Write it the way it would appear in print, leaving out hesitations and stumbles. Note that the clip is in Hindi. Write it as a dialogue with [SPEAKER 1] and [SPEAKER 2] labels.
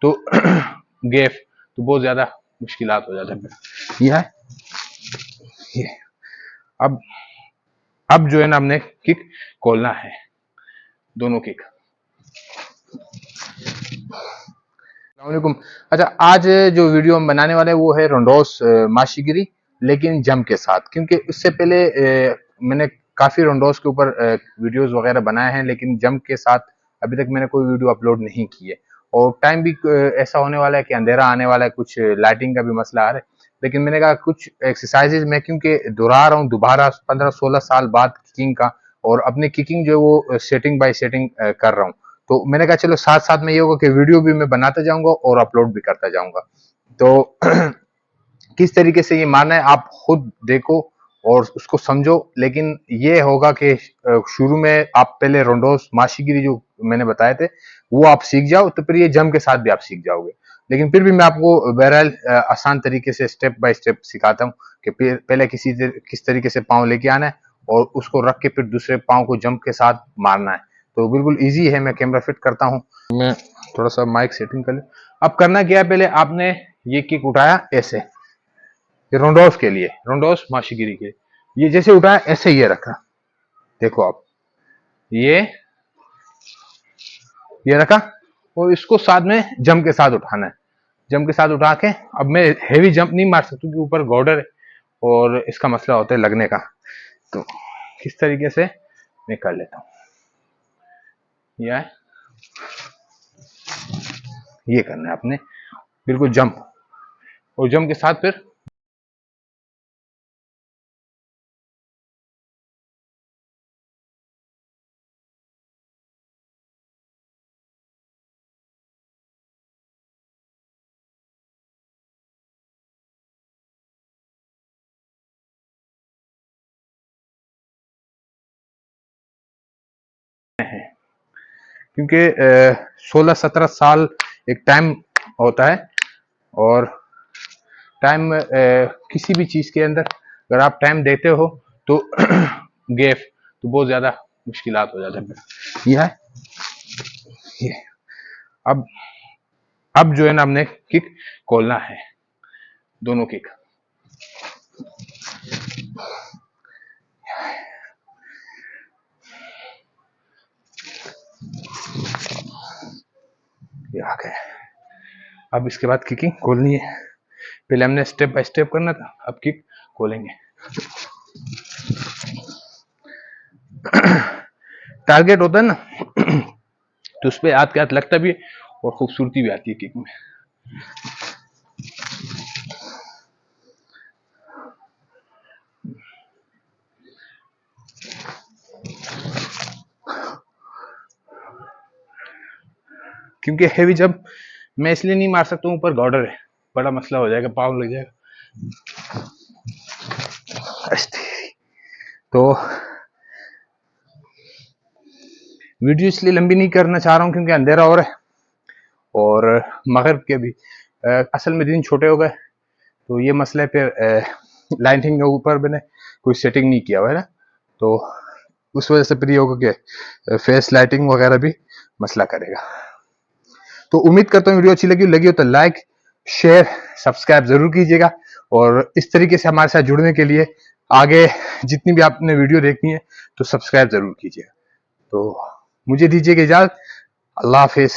[SPEAKER 1] तो गैप, तो बहुत ज्यादा मुश्किलात हो जाता है। यह है ये। अब जो है ना, हमने किक खोलना है, दोनों किक। अस्सलामुअलैकुम। अच्छा, आज जो वीडियो हम बनाने वाले हैं वो है रोंडोस माशीगिरी, लेकिन जम के साथ। क्योंकि उससे पहले मैंने काफी रोंडोस के ऊपर वीडियोस वगैरह बनाए हैं, लेकिन जम के साथ अभी तक मैंने कोई वीडियो अपलोड नहीं की है। और टाइम भी ऐसा होने वाला है कि अंधेरा आने वाला है, कुछ लाइटिंग का भी मसला आ रहा है। लेकिन मैंने कहा कुछ एक्सरसाइजेज मैं क्योंकि दोहरा रहा हूँ दोबारा 15-16 साल बाद किकिंग का, और अपनी किकिंग जो है वो सेटिंग बाय सेटिंग कर रहा हूँ। तो मैंने कहा चलो साथ साथ में ये होगा कि वीडियो भी मैं बनाता जाऊंगा और अपलोड भी करता जाऊंगा। तो किस तरीके से ये मारना है आप खुद देखो और उसको समझो। लेकिन ये होगा कि शुरू में आप पहले रोंडोस माशीगिरी जो मैंने बताए थे वो आप सीख जाओ, तो फिर ये जम के साथ भी आप सीख जाओगे। लेकिन फिर भी मैं आपको बहरहाल आसान तरीके से स्टेप बाय स्टेप सिखाता हूँ कि पहले किस तरीके से पाँव लेके आना है और उसको रख के फिर दूसरे पाँव को जंप के साथ मारना है। तो बिल्कुल इजी है। मैं कैमरा फिट करता हूँ, मैं थोड़ा सा माइक सेटिंग कर लूं। अब करना क्या है, पहले आपने ये किक उठाया ऐसे, ये रोंडोस के लिए, रोंडोस माशीगिरी के लिए, ये जैसे उठाया ऐसे ये रखा, देखो आप ये रखा, और इसको साथ में जंप के साथ उठाना है। जंप के साथ उठा के, अब मैं हेवी जंप नहीं मार सकता क्योंकि ऊपर गॉर्डर है और इसका मसला होता है लगने का। तो किस तरीके से मैं कर लेता हूँ, ये करना है आपने, बिल्कुल जंप, और जंप के साथ फिर क्योंकि 16-17 साल एक टाइम होता है, और टाइम किसी भी चीज के अंदर अगर आप टाइम देते हो तो गैप, तो बहुत ज्यादा मुश्किलात हो जाता है। यह है ये। अब जो है ना, हमने किक खोलना है, दोनों किक। ये आ गए। अब इसके बाद किकिंग खोलनी है। पहले हमने स्टेप बाय स्टेप करना था, अब किक खोलेंगे। टारगेट होता है ना तो उस पर हाथ के हाथ लगता भी है और खूबसूरती भी आती है किक में। क्योंकि हेवी जंप मैं इसलिए नहीं मार सकता हूँ, ऊपर गॉर्डर है, बड़ा मसला हो जाएगा, पाँव लग जाएगा। तो वीडियो इसलिए लंबी नहीं करना चाह रहा हूँ क्योंकि अंधेरा हो रहा है और मगरिब के भी असल में दिन छोटे हो गए, तो ये मसला है। फिर लाइटिंग के ऊपर मैंने कोई सेटिंग नहीं किया हुआ है ना, तो उस वजह से फिर ये होगा कि फेस लाइटिंग वगैरह भी मसला करेगा। तो उम्मीद करता हूँ वीडियो अच्छी लगी हो तो लाइक शेयर सब्सक्राइब जरूर कीजिएगा, और इस तरीके से हमारे साथ जुड़ने के लिए आगे जितनी भी आपने वीडियो देखनी है तो सब्सक्राइब जरूर कीजिएगा। तो मुझे दीजिएगा इजाजत, अल्लाह हाफिज।